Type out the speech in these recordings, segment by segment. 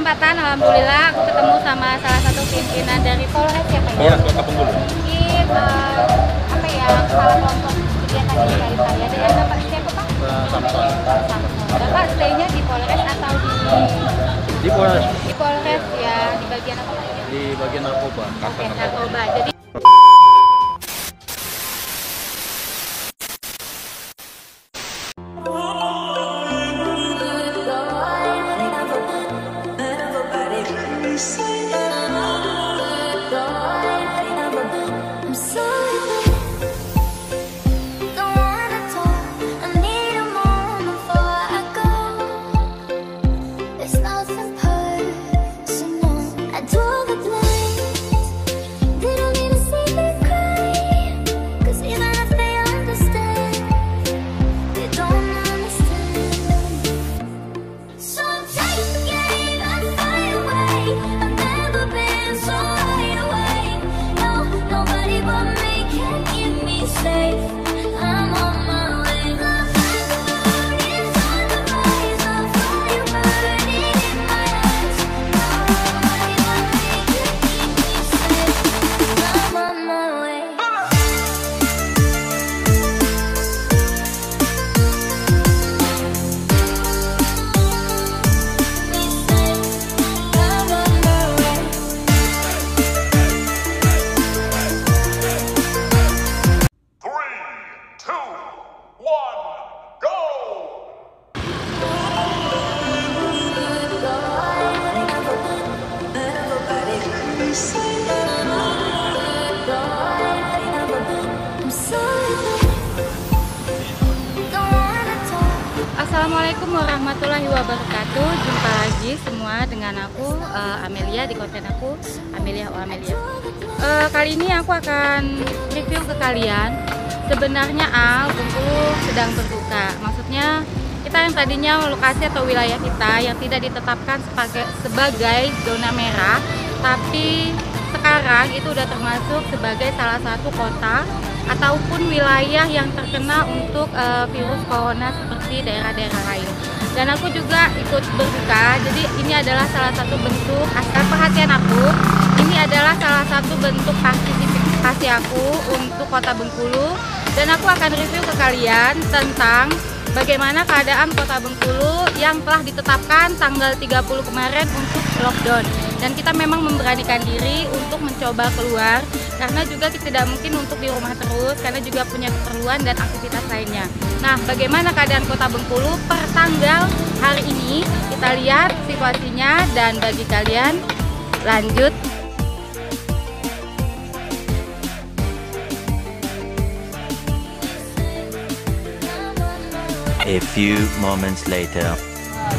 kesempatan, alhamdulillah aku ketemu sama salah satu pimpinan dari Polres ya Pak ya. Polres Kota Bengkulu. Mungkin apa ya, kepala kelompok kegiatan dari saya. Dengan Bapak siapa Pak? Samson. Bapak stay-nya di Polres atau Di Polres. di Polres ya, di bagian apa Pak? Di bagian narkoba. Oke, narkoba. Jadi Assalamualaikum warahmatullahi wabarakatuh. Jumpa lagi semua dengan aku Amelia di konten aku Amelia Amelia. Kali ini aku akan review ke kalian. Sebenarnya Bengkulu sedang berduka. Maksudnya kita yang tadinya lokasi atau wilayah kita yang tidak ditetapkan sebagai zona merah, tapi sekarang itu udah termasuk sebagai salah satu kota ataupun wilayah yang terkena untuk virus corona seperti daerah-daerah lain. Dan aku juga ikut berduka. Jadi ini adalah salah satu bentuk perhatian aku. Ini adalah salah satu bentuk partisipasi aku untuk Kota Bengkulu. Dan aku akan review ke kalian tentang bagaimana keadaan Kota Bengkulu yang telah ditetapkan tanggal 30 kemarin untuk lockdown. Dan kita memang memberanikan diri untuk mencoba keluar karena juga kita tidak mungkin untuk di rumah terus karena juga punya keperluan dan aktivitas lainnya. Nah, bagaimana keadaan Kota Bengkulu per tanggal hari ini? Kita lihat situasinya dan bagi kalian lanjut. A few moments later.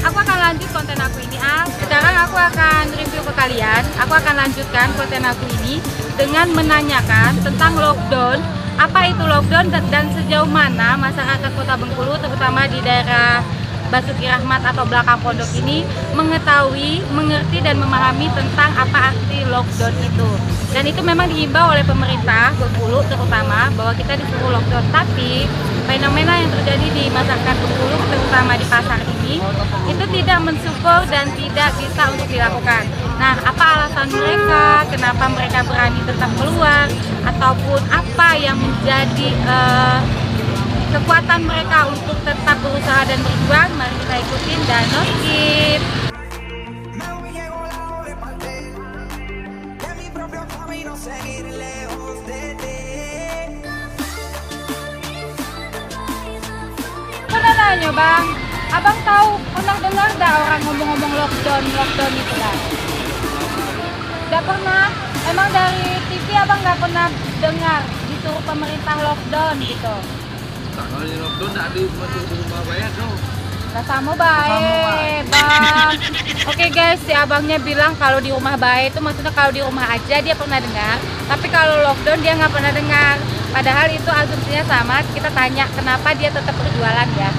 Aku akan lanjut konten aku ini Sekarang aku akan review ke kalian. Aku akan lanjutkan konten aku ini dengan menanyakan tentang lockdown. Apa itu lockdown dan sejauh mana masyarakat Kota Bengkulu terutama di daerah Basuki Rahmat atau belakang pondok ini mengetahui, mengerti dan memahami tentang apa arti lockdown itu. Dan itu memang dihimbau oleh pemerintah Bengkulu terutama bahwa kita disuruh lockdown. Tapi fenomena yang terjadi di masyarakat Bengkulu terutama di pasar ini itu tidak mensupport dan tidak bisa untuk dilakukan. Nah, apa alasan mereka? Kenapa mereka berani tetap keluar? Ataupun apa yang menjadi kekuatan mereka untuk tetap berusaha dan berjuang? Mari kita ikutin dan no skip. Nanya bang, abang tahu pernah dengar dah orang ngomong-ngomong lockdown itu kan? Gak pernah. Emang dari TV abang gak pernah dengar disuruh pemerintah lockdown gitu? Kalau di lockdown nggak di rumah bayar dong. Rasamu baik bang. Oke guys, si abangnya bilang kalau di rumah baik itu maksudnya kalau di rumah aja dia pernah dengar, tapi kalau lockdown dia nggak pernah dengar. Padahal itu asumsinya sama. Kita tanya kenapa dia tetap berjualan ya.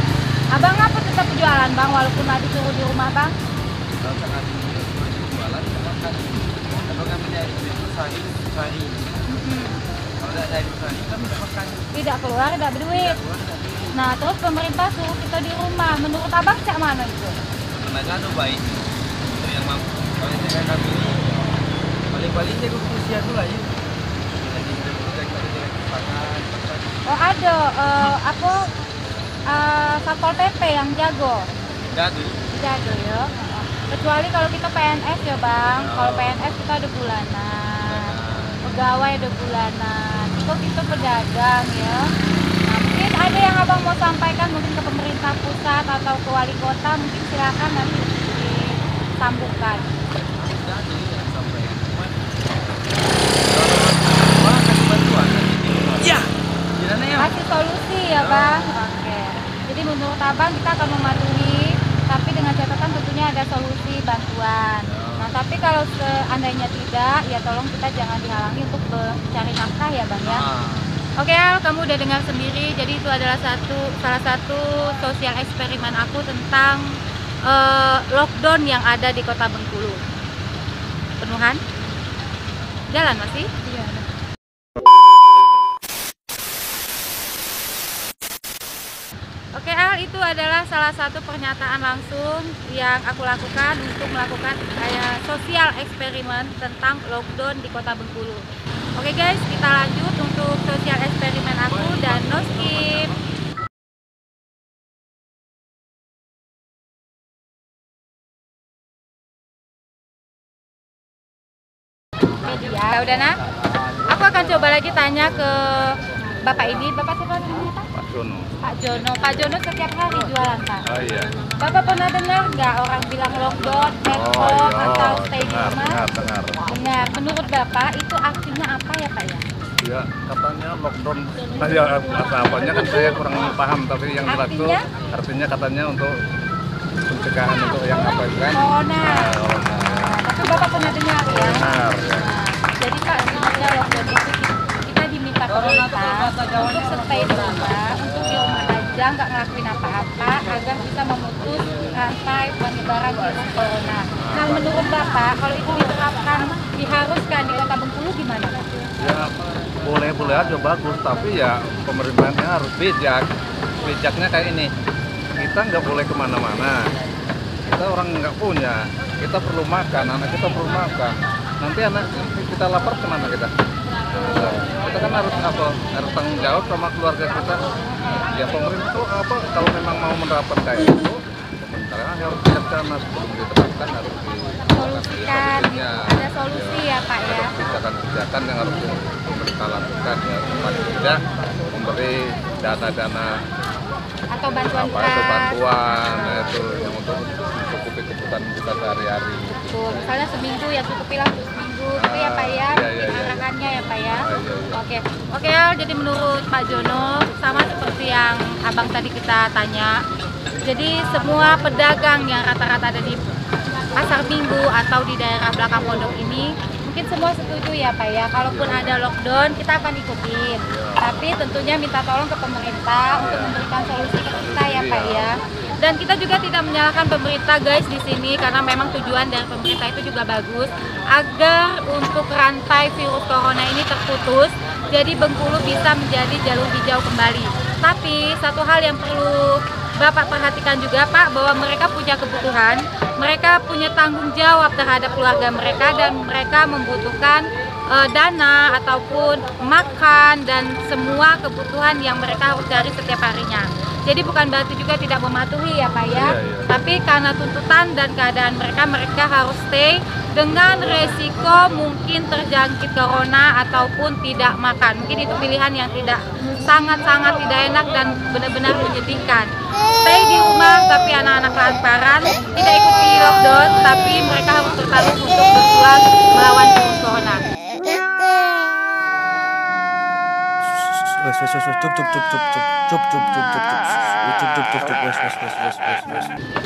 Abang apa tetap jualan bang walaupun nggak disuruh di rumah bang? Kalau sangat jualan, kalau kan menjadi sehari. Kalau tidak dari sehari kan tidak makan. Tidak keluar, tidak berduit. Nah terus pemerintah suruh kita di rumah. Menurut abang cak mana itu? Sebenarnya itu baik untuk yang mampu. kayak kami paling-paling saya usia dulu aja. Jadi direct tangan. Oh ada, aku Satpol PP yang jago. Jadi Ya. Kecuali kalau kita PNS ya bang, kalau PNS kita ada bulanan, pegawai ada bulanan, itu pedagang ya. Nah, mungkin ada yang abang mau sampaikan mungkin ke pemerintah pusat atau ke wali kota, mungkin silakan nanti disambungkan. jadi yang sampai yang cuman kasih bantuan ya. Gimana ya? Kasih solusi ya bang. Oke. Jadi menurut abang kita akan mematuhi, tapi dengan catatan tentunya ada solusi bantuan. Nah tapi kalau seandainya tidak, ya tolong kita jangan dihalangi untuk mencari nafkah ya bang ya. Oke Al, kamu udah dengar sendiri. Jadi itu adalah salah satu sosial eksperimen aku tentang lockdown yang ada di Kota Bengkulu. Penuhan? Jalan masih? Iya. Oke Al, itu adalah salah satu pernyataan langsung yang aku lakukan untuk melakukan sosial eksperimen tentang lockdown di Kota Bengkulu. Oke guys, kita lanjut untuk sosial eksperimen aku dan no skip. Media, udah nak? Aku akan coba lagi tanya ke Bapak ini. Bapak siapa namanya Pak? Pak Jono. Pak Jono. Pak Jono setiap hari jualan Pak. Oh iya. Bapak pernah dengar nggak orang bilang lockdown, at home, atau stay di rumah? Dengar. Benar. Menurut Bapak itu artinya apa ya Pak ya? Ya katanya lockdown, ya apa-apanya kan saya kurang paham, tapi yang jelas itu artinya katanya untuk pencegahan untuk yang apa itu kan? Corona. Tapi Bapak pernah dengar ya? Benar. Jadi Pak, sebenarnya lockdown itu kita diminta pemerintah untuk stay di rumah, untuk di rumah aja, nggak ngelakuin apa-apa, agar bisa memutus rantai penyebaran virus corona. Nah, menurut Bapak, kalau itu diterapkan, diharuskan di Kota Bengkulu gimana Pak? Ya boleh aja bagus, tapi ya pemerintahnya harus bijak. Bijaknya kayak ini, kita nggak boleh kemana-mana. Kita orang nggak punya, kita perlu makan, anak kita perlu makan. Nanti anak kita lapar kemana kita? Kita kan harus tanggung jawab sama keluarga kita. Ya pemerintah itu kalau memang mau menerapkan kayak itu, pemerintah harus bijaksana sebelum diterapkan harus Solusikan, ada solusi ya Pak ya? Kebijakan yang harus pemerintah lakukan ya, paling tidak memberi dana-dana Atau bantuan bantuan itu yang untuk mencukupi kebutuhan kita sehari-hari. Tuh, misalnya seminggu ya cukupilah untuk seminggu gitu ya Pak ya, arahannya ya Pak ya. Oke Al, jadi menurut Pak Jono sama seperti yang abang tadi kita tanya. Jadi semua pedagang yang rata-rata ada di pasar minggu atau di daerah belakang pondok ini mungkin semua setuju ya Pak ya, kalaupun ada lockdown kita akan ikutin, tapi tentunya minta tolong ke pemerintah untuk memberikan solusi ke kita ya Pak ya. Dan kita juga tidak menyalahkan pemerintah guys di sini, karena memang tujuan dari pemerintah itu juga bagus agar untuk rantai virus corona ini terputus, jadi Bengkulu bisa menjadi jalur hijau kembali. Tapi satu hal yang perlu Bapak perhatikan juga Pak, bahwa mereka punya kebutuhan, mereka punya tanggung jawab terhadap keluarga mereka, dan mereka membutuhkan dana ataupun makan dan semua kebutuhan yang mereka harus cari setiap harinya. Jadi bukan berarti juga tidak mematuhi ya Pak ya, tapi karena tuntutan dan keadaan mereka harus stay dengan resiko mungkin terjangkit corona ataupun tidak makan. Mungkin itu pilihan yang sangat-sangat tidak enak dan benar-benar menyedihkan. Stay di rumah tapi anak-anak kelaparan, tidak ikuti lockdown tapi mereka harus bertarung untuk berjuang melawan virus corona.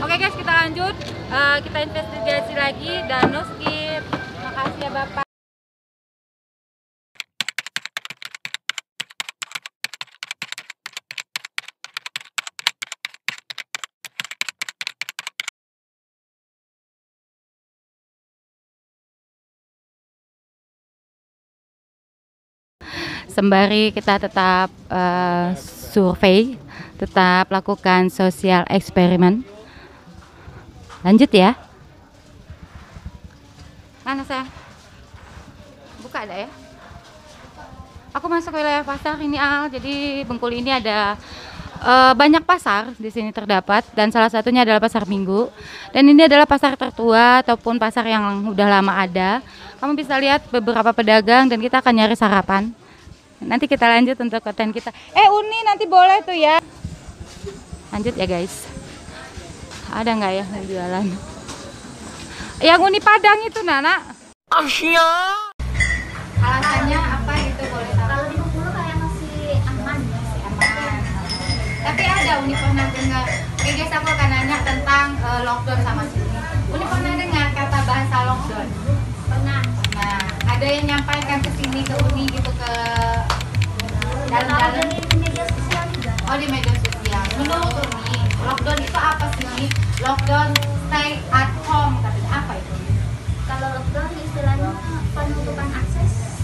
Oke guys, kita lanjut, kita investigasi lagi dan no skip. Makasih ya Bapak. Sembari kita tetap survei, tetap lakukan sosial eksperimen. Lanjut ya. Mana saya? Buka ada ya? Aku masuk wilayah pasar ini Al. Jadi Bengkulu ini ada banyak pasar di sini terdapat dan salah satunya adalah pasar Minggu. Dan ini adalah pasar tertua ataupun pasar yang udah lama ada. Kamu bisa lihat beberapa pedagang dan kita akan nyari sarapan. Nanti kita lanjut untuk konten kita. Uni nanti boleh tuh ya. Lanjut ya guys. Ada nggak ya yang jualan? Yang Uni Padang itu Nana. Alasannya apa gitu boleh tahu? Kalau di Bengkulu kayak masih aman. Tapi ada Uni pernah dengar. Oke guys, aku akan nanya tentang lockdown sama sini. Uni pernah dengar kata bahasa lockdown? Pernah. Nah, ada yang nyampaikan ke sini ke Uni gitu ke Kalau dalam-dalam. di media sosial juga. Oh di media sosial. Menurut Uni, lockdown itu apa sih? Lockdown stay at home katanya apa itu? Kalau lockdown istilahnya penutupan akses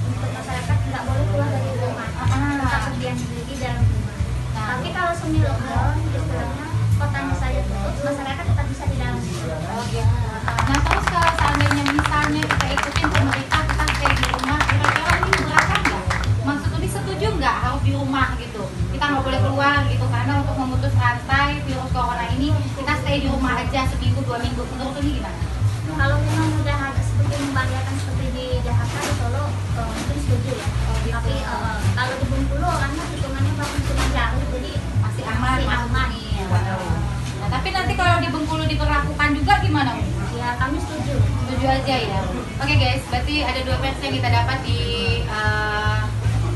untuk masyarakat nggak boleh keluar dari rumah. Tetap berdiam diri di dalam rumah. Nah, Tapi kalau semi lockdown istilahnya kotanya saya tutup, masyarakat tetap bisa di dalam rumah. oh gitu. Nah terus kalau seandainya misalnya kita ikutin pemerintah kita stay di rumah, kira-kira ini berapa nggak? Maksud Uni setuju nggak harus di rumah gitu? Kita nggak boleh keluar gitu karena untuk memutus rantai virus corona ini kita stay di rumah aja seminggu 2 minggu. Menurut Uni gimana? Kalau memang udah ada seperti membahayakan seperti di Jakarta, di Solo, mungkin setuju ya. Tapi kalau di Bengkulu orangnya hitungannya bahkan cuma jauh, jadi Masih aman, masih aman. Nah, tapi nanti kalau di Bengkulu diberlakukan juga gimana? Uni? Ya kami setuju. Setuju aja ya. Oke guys, berarti ada 2 versi yang kita dapat di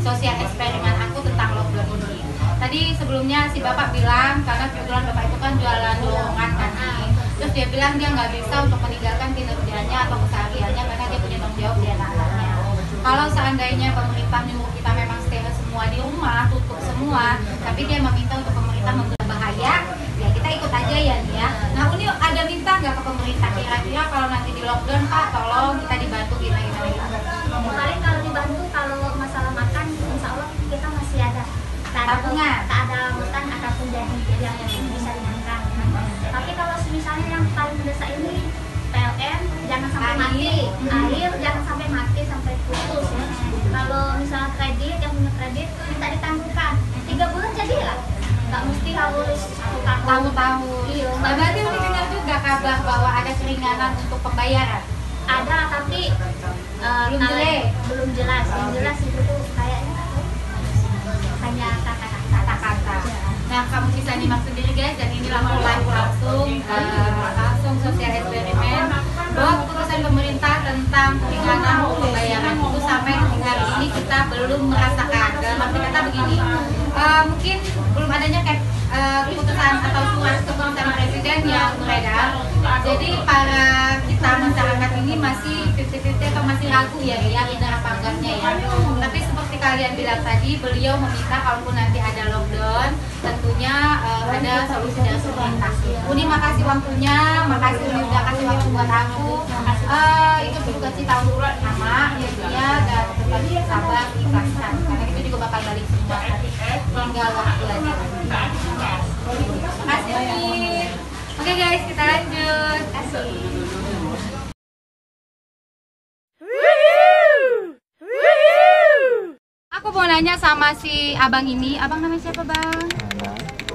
sosial eksperimen aku tentang lockdown ini. Tadi sebelumnya si bapak bilang karena kebetulan bapak itu kan jualan dorongan kan nih. Terus dia bilang dia nggak bisa untuk meninggalkan kinerjanya atau kesehariannya karena dia punya tanggung jawab di anak-anaknya. Kalau seandainya pemerintah nyuruh kita memang stay semua di rumah, tutup semua, tapi dia meminta untuk pemerintah berbahaya, ya kita ikut aja ya nih ya. Nah Uni ada minta nggak ke pemerintah kira-kira kalau nanti di lockdown Pak, tolong kita dibantu gimana? Paling kalau dibantu kalau masalah makan, insya Allah kita masih ada. Tabungan. Tak ada hutan ataupun jadi yang bisa dimakan. Tapi kalau misalnya yang paling mendesak ini PLN jangan sampai mati, air jangan sampai mati sampai putus ya. Kalau misalnya kredit yang punya kredit minta ditangguhkan 3 bulan jadilah. Nggak mesti harus 1 tahun. Tahun-tahun. Iya. Nah, berarti Uni dengar juga kabar bahwa ada keringanan untuk pembayaran. Ada tapi belum jelas. Yang jelas itu tuh kayaknya hanya kata-kata. Nah, kamu bisa nyimak sendiri guys, dan inilah live langsung sosial eksperimen bahwa keputusan pemerintah tentang keringanan pembayaran itu sampai hari ini kita belum merasakan. Dalam arti kata begini, mungkin belum adanya keputusan atau surat keputusan presiden yang beredar. Jadi para kita masyarakat ini masih 50-50 atau masih ragu ya, benar apa enggaknya ya. Tapi seperti kalian bilang tadi, beliau meminta kalaupun nanti ada lockdown, tentunya ada solusi dari pemerintah. Uni makasih waktunya, makasih Uni udah kasih waktu buat aku. Ikut juga sih tahun dulu sama ya, dan tetap sabar, ikhlaskan. Karena itu juga bakal balik semua. Tinggal waktu aja. Makasih Uni. Oke guys, kita lanjut. Kasih. Aku mau nanya sama si abang ini. Abang namanya siapa bang?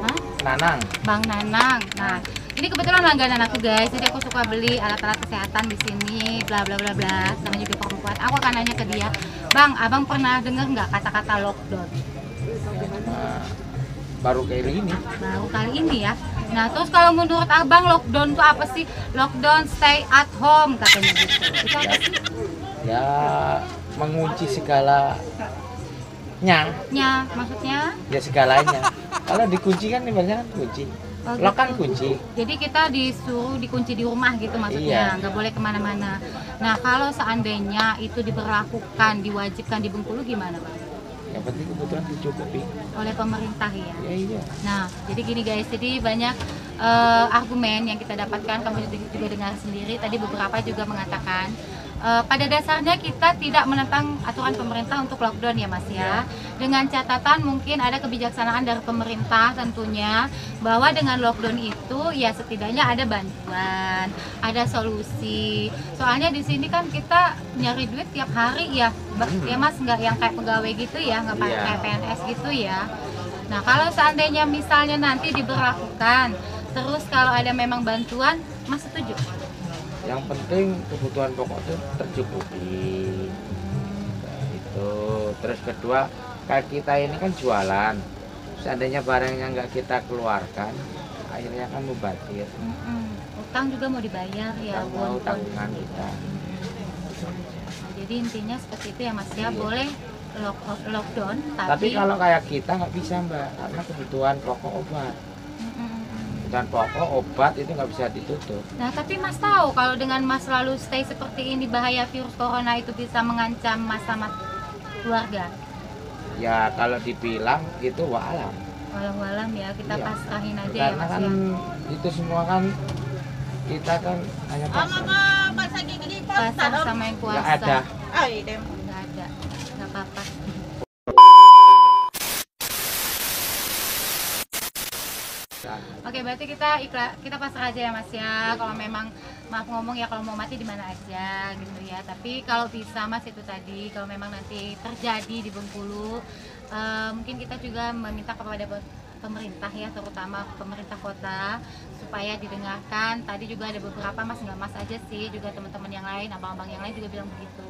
Hah? Nanang. Bang Nanang. Nah, ini kebetulan langganan aku guys. Jadi aku suka beli alat-alat kesehatan di sini. Bla bla bla bla. Namanya juga perempuan. Aku akan nanya ke dia, Bang, abang pernah dengar nggak kata-kata lockdown? Baru kali ini. Baru kali ini ya. Nah, terus kalau menurut abang lockdown itu apa sih? Lockdown stay at home katanya gitu. Itu apa sih? Ya mengunci segalanya. Ya, maksudnya? Ya segalanya. Kalau dikunci kan ibaratnya kan kunci. Oh, Lo kan gitu. kunci. Jadi kita disuruh dikunci di rumah gitu maksudnya, Iya. nggak boleh kemana-mana. Nah kalau seandainya itu diberlakukan, diwajibkan di Bengkulu gimana Bang? Yang penting kebutuhan dicukupi. Oleh pemerintah ya. Ya iya. Nah jadi gini guys, jadi banyak argumen yang kita dapatkan, kamu juga dengar sendiri. Tadi beberapa juga mengatakan pada dasarnya kita tidak menentang aturan pemerintah untuk lockdown ya Mas ya. Dengan catatan mungkin ada kebijaksanaan dari pemerintah tentunya bahwa dengan lockdown itu ya setidaknya ada bantuan, ada solusi. Soalnya di sini kan kita nyari duit tiap hari ya, ya Mas, nggak yang kayak pegawai gitu ya, nggak kayak PNS gitu ya. Nah kalau seandainya misalnya nanti diberlakukan, terus kalau ada memang bantuan, Mas setuju? Yang penting kebutuhan pokok itu tercukupi. Itu. Terus kedua, kayak kita ini kan jualan. Seandainya barangnya nggak kita keluarkan, akhirnya kan mubazir. Utang juga mau dibayar ya, mau tanggungan kita. Jadi intinya seperti itu ya Mas ya, boleh lockdown. Tapi kalau kayak kita nggak bisa Mbak, karena kebutuhan pokok obat. Dan pokok obat itu nggak bisa ditutup. Nah tapi Mas tahu kalau dengan Mas selalu stay seperti ini bahaya virus corona itu bisa mengancam Mas sama keluarga? Ya kalau dibilang itu walam. Walam ya, kita pasrahin aja karena ya Mas kan ya. Itu semua kan kita kan hanya Pasar sama yang kuasa. Nggak ada. Nggak ada, nggak apa-apa. Oke, berarti kita pasrah aja ya Mas ya. Kalau memang maaf ngomong ya, kalau mau mati di mana aja gitu ya. Tapi kalau bisa Mas itu tadi, kalau memang nanti terjadi di Bengkulu, mungkin kita juga meminta kepada pemerintah ya, terutama pemerintah kota supaya didengarkan. Tadi juga ada beberapa Mas, nggak Mas aja sih, juga teman-teman yang lain, abang-abang yang lain juga bilang begitu.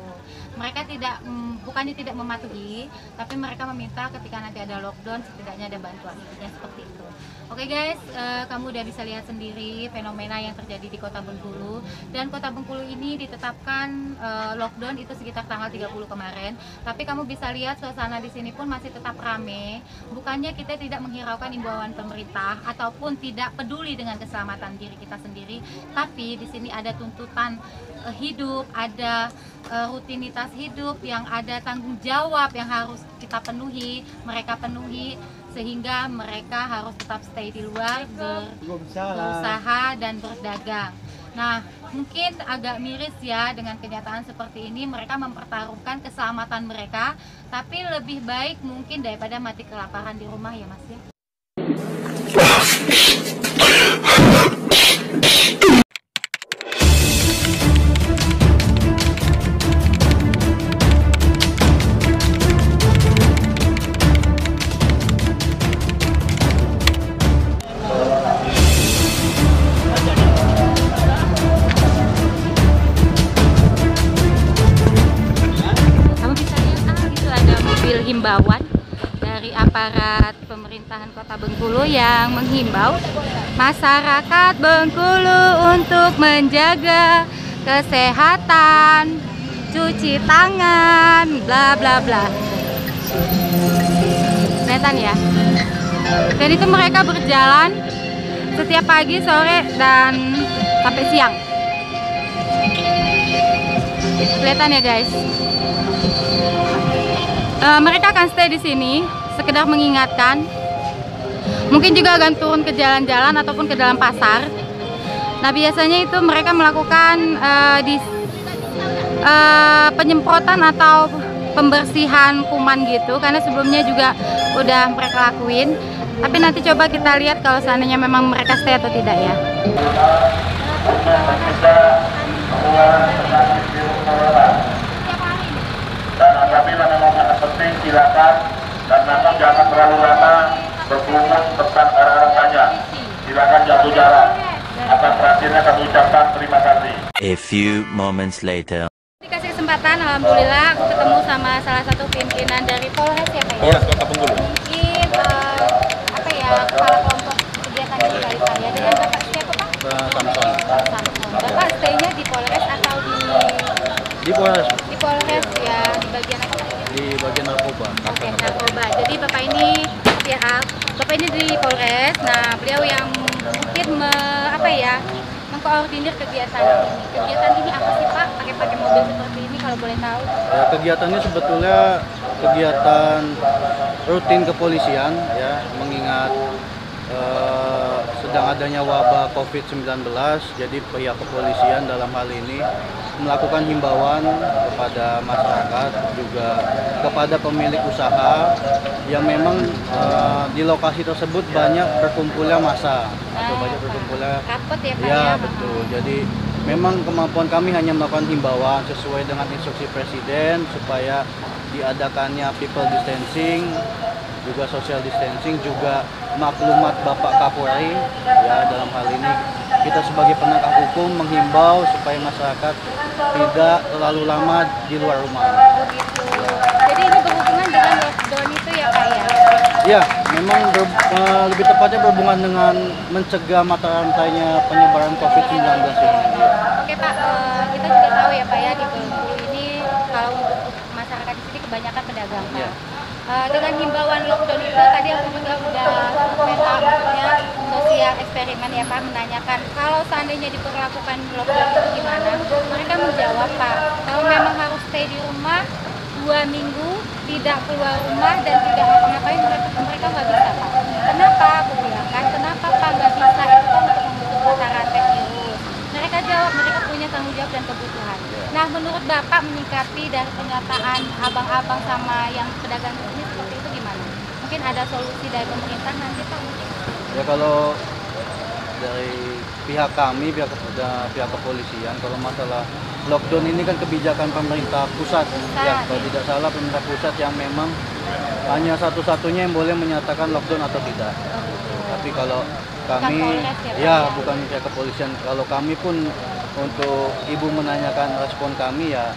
Mereka bukannya tidak mematuhi, tapi mereka meminta ketika nanti ada lockdown setidaknya ada bantuan, intinya seperti itu. Oke guys, kamu udah bisa lihat sendiri fenomena yang terjadi di Kota Bengkulu, dan Kota Bengkulu ini ditetapkan lockdown itu sekitar tanggal 30 kemarin. Tapi kamu bisa lihat suasana di sini pun masih tetap rame. Bukannya kita tidak menghiraukan imbauan pemerintah ataupun tidak peduli dengan keselamatan diri kita sendiri, tapi di sini ada tuntutan hidup, ada rutinitas hidup yang ada tanggung jawab yang harus kita penuhi, mereka penuhi, sehingga mereka harus tetap stay di luar, berusaha dan berdagang. Nah, mungkin agak miris ya dengan kenyataan seperti ini, mereka mempertaruhkan keselamatan mereka, tapi lebih baik mungkin daripada mati kelaparan di rumah ya Mas ya. Himbauan dari aparat pemerintahan Kota Bengkulu yang menghimbau masyarakat Bengkulu untuk menjaga kesehatan, cuci tangan, bla bla bla. Kelihatan ya? Dan itu mereka berjalan setiap pagi, sore, dan sampai siang. Kelihatan ya guys? Mereka akan stay di sini, sekedar mengingatkan. Mungkin juga akan turun ke jalan-jalan ataupun ke dalam pasar. Nah biasanya itu mereka melakukan penyemprotan atau pembersihan kuman gitu, karena sebelumnya juga udah mereka lakuin. Tapi nanti coba kita lihat kalau seandainya memang mereka stay atau tidak ya. Dan apabila memang sangat penting silakan, dan memang jangan terlalu lama berkerumun tentang arah saja. Silakan jatuh jarak. Atas perhatiannya kami ucapkan terima kasih. A few moments later. Dikasih kesempatan, alhamdulillah aku ketemu sama salah satu pimpinan dari Polres ya Pak ya. Kota Bengkulu. Mungkin apa ya, kepala kelompok kegiatan di Kalita ya, dengan Bapak siapa Pak? Samson. Bapak stay-nya di Polres atau Di Polres. Di Polres ya, di bagian apa? Di bagian narkoba. Oke, narkoba. Jadi Bapak ini ya, Bapak ini di Polres. Nah, beliau yang mungkin mengkoordinir kegiatan ini. Kegiatan ini apa sih Pak? Pakai mobil seperti ini kalau boleh tahu? Ya, kegiatannya sebetulnya kegiatan rutin kepolisian ya, mengingat sedang adanya wabah COVID-19, jadi pihak kepolisian dalam hal ini melakukan himbauan kepada masyarakat, juga kepada pemilik usaha yang memang di lokasi tersebut banyak berkumpulnya massa atau banyak berkumpulnya. Rapet ya Pak Ya betul. Jadi memang kemampuan kami hanya melakukan himbauan sesuai dengan instruksi Presiden supaya diadakannya people distancing, juga social distancing, juga maklumat Bapak Kapolri ya. Dalam hal ini kita sebagai penegak hukum menghimbau supaya masyarakat tidak terlalu lama di luar rumah. Oh gitu. Jadi ini berhubungan dengan lockdown itu ya Pak ya? Ya, memang lebih tepatnya berhubungan dengan mencegah mata rantainya penyebaran COVID-19 ini. Oke Pak, kita juga tahu ya Pak ya di Bengkulu ini kalau untuk masyarakat di sini kebanyakan pedagang Pak. Ya. Dengan himbauan lockdown itu tadi aku juga udah peta maksudnya sosial eksperimen ya Pak, menanyakan kalau seandainya diperlakukan lockdown itu gimana. Mereka menjawab Pak, kalau memang harus stay di rumah 2 minggu, tidak keluar rumah dan tidak ngapa-ngapain, mereka nggak bisa Pak. Kenapa aku bilang kan, kenapa Pak nggak bisa, itu kan untuk memutus mata rantai virus. Mereka jawab mereka punya tanggung jawab dan kebutuhan. Nah menurut Bapak menyikapi dari pernyataan abang-abang sama yang pedagang di sini seperti itu gimana? Mungkin ada solusi dari pemerintah nanti Pak? Ya kalau dari pihak kami, pihak kepolisian, kalau masalah lockdown ini kan kebijakan pemerintah pusat. Ya, kalau tidak salah pemerintah pusat yang memang hanya satu-satunya yang boleh menyatakan lockdown atau tidak. Tapi kalau kami, bukan pihak kepolisian. Kalau kami pun untuk ibu menanyakan respon kami ya,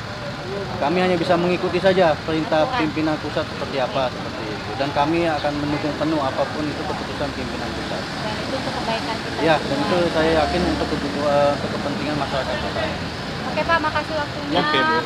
kami hanya bisa mengikuti saja perintah pimpinan pusat seperti apa, seperti itu. Dan kami akan mendukung penuh apapun itu keputusan pimpinan pusat. Dan itu untuk kebaikan kita. Ya, dan itu saya yakin untuk kepentingan masyarakat kita. Oke Pak, makasih waktunya.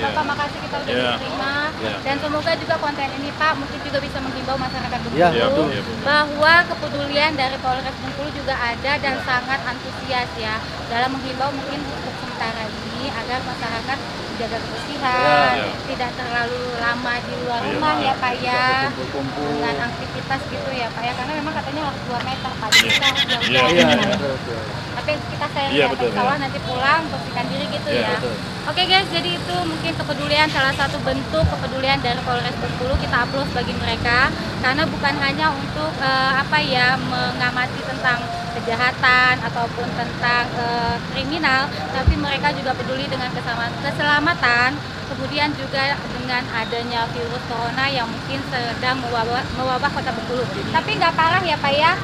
Bapak makasih kita udah diterima. Dan semoga juga konten ini Pak mungkin juga bisa menghimbau masyarakat Bengkulu bahwa kepedulian dari Polres Bengkulu juga ada dan sangat antusias ya dalam menghimbau mungkin untuk sementara ini agar masyarakat jaga kebersihan, tidak terlalu lama di luar rumah ya Pak ya, dengan aktivitas gitu ya Pak ya, karena memang katanya harus 2 meter Pak, jadi kita harus jauh-jauh. Tapi kita sayang ya, nanti pulang bersihkan diri gitu ya. Oke guys, jadi itu mungkin kepedulian, salah satu bentuk kepedulian dari Polres Bengkulu, kita upload bagi mereka karena bukan hanya untuk mengamati tentang kejahatan ataupun tentang kriminal, tapi mereka juga peduli dengan keselamatan, kemudian juga dengan adanya virus corona yang mungkin sedang mewabah kota Bengkulu. Tapi nggak parah ya Pak ya?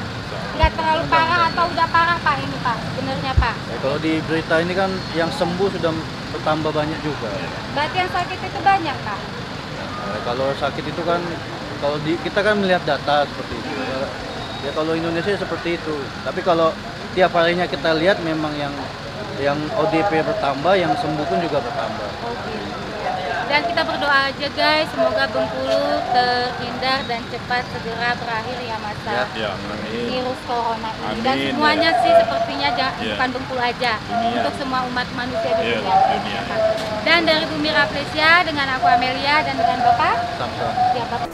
Nggak terlalu parah atau udah parah Pak ini Pak sebenarnya Pak? Ya, kalau di berita ini kan yang sembuh sudah bertambah banyak juga. Berarti yang sakit itu banyak Pak? Kalau sakit itu kan, kalau kita kan melihat data seperti itu. Ya kalau Indonesia seperti itu. Tapi kalau tiap harinya kita lihat memang yang ODP bertambah, yang sembuh pun juga bertambah. Dan kita berdoa aja guys, semoga Bengkulu terhindar dan cepat segera berakhir ya masa virus corona ini. Dan semuanya sih sepertinya bukan Bengkulu aja, untuk semua umat manusia di dunia. Dan dari Bumi Rafflesia dengan aku Amelia dan dengan Bapak Samson. Ya Bapak.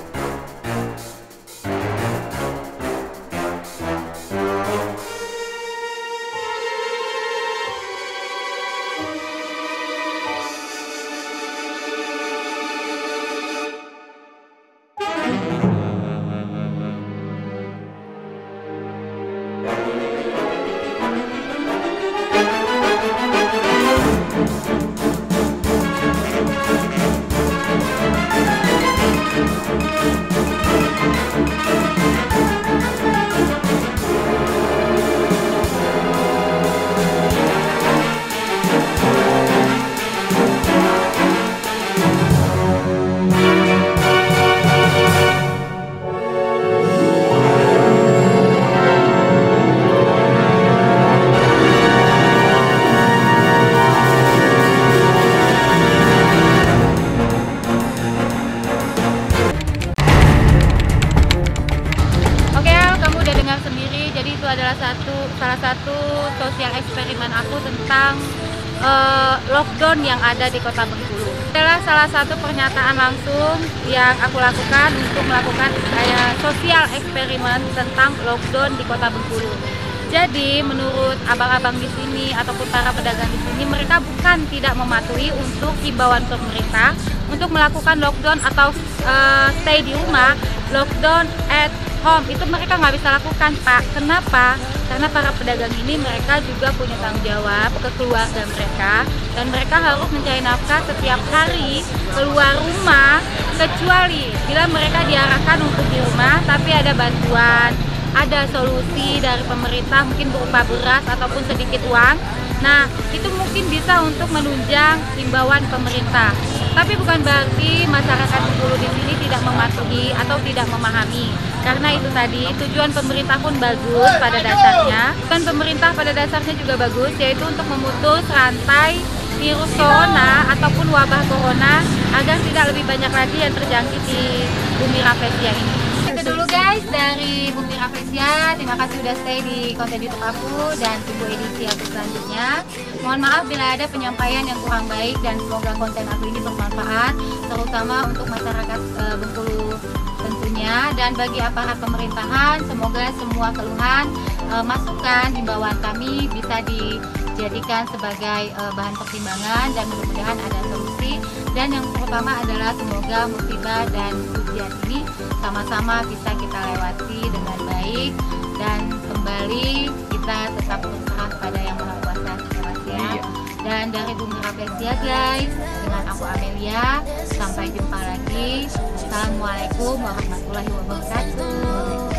Salah satu sosial eksperimen aku tentang lockdown yang ada di kota Bengkulu. Adalah salah satu pernyataan langsung yang aku lakukan untuk melakukan sosial eksperimen tentang lockdown di kota Bengkulu. Jadi menurut abang-abang di sini ataupun para pedagang di sini, mereka bukan tidak mematuhi untuk himbauan pemerintah untuk melakukan lockdown atau stay di rumah, lockdown at home, itu mereka nggak bisa lakukan, Pak. Kenapa? Karena para pedagang ini mereka juga punya tanggung jawab ke keluarga mereka, dan mereka harus mencari nafkah setiap hari keluar rumah, kecuali bila mereka diarahkan untuk di rumah tapi ada bantuan, ada solusi dari pemerintah mungkin berupa beras ataupun sedikit uang. Nah, itu mungkin bisa untuk menunjang himbauan pemerintah. Tapi bukan berarti masyarakat Bengkulu di sini tidak mematuhi atau tidak memahami. Karena itu tadi tujuan pemerintah pun bagus pada dasarnya. Tujuan pemerintah pada dasarnya juga bagus, yaitu untuk memutus rantai virus corona ataupun wabah corona agar tidak lebih banyak lagi yang terjangkit di Bumi Rafflesia ini. Itu dulu guys dari Bumi Rafflesia. Terima kasih sudah stay di konten YouTube aku dan tunggu edisi aku selanjutnya. Mohon maaf bila ada penyampaian yang kurang baik dan semoga konten aku ini bermanfaat, terutama untuk masyarakat Bengkulu tentunya, dan bagi aparat pemerintahan semoga semua keluhan, masukan, himbauan kami bisa dijadikan sebagai bahan pertimbangan dan mudah-mudahan ada solusi. Dan yang pertama adalah semoga musibah dan ujian ini sama-sama bisa kita lewati dengan baik dan kembali kita tetap berserah kepada Yang Maha Kuasa. Dan dari Bumi Rafflesia guys, dengan aku Amelia, sampai jumpa lagi. Assalamualaikum warahmatullahi wabarakatuh.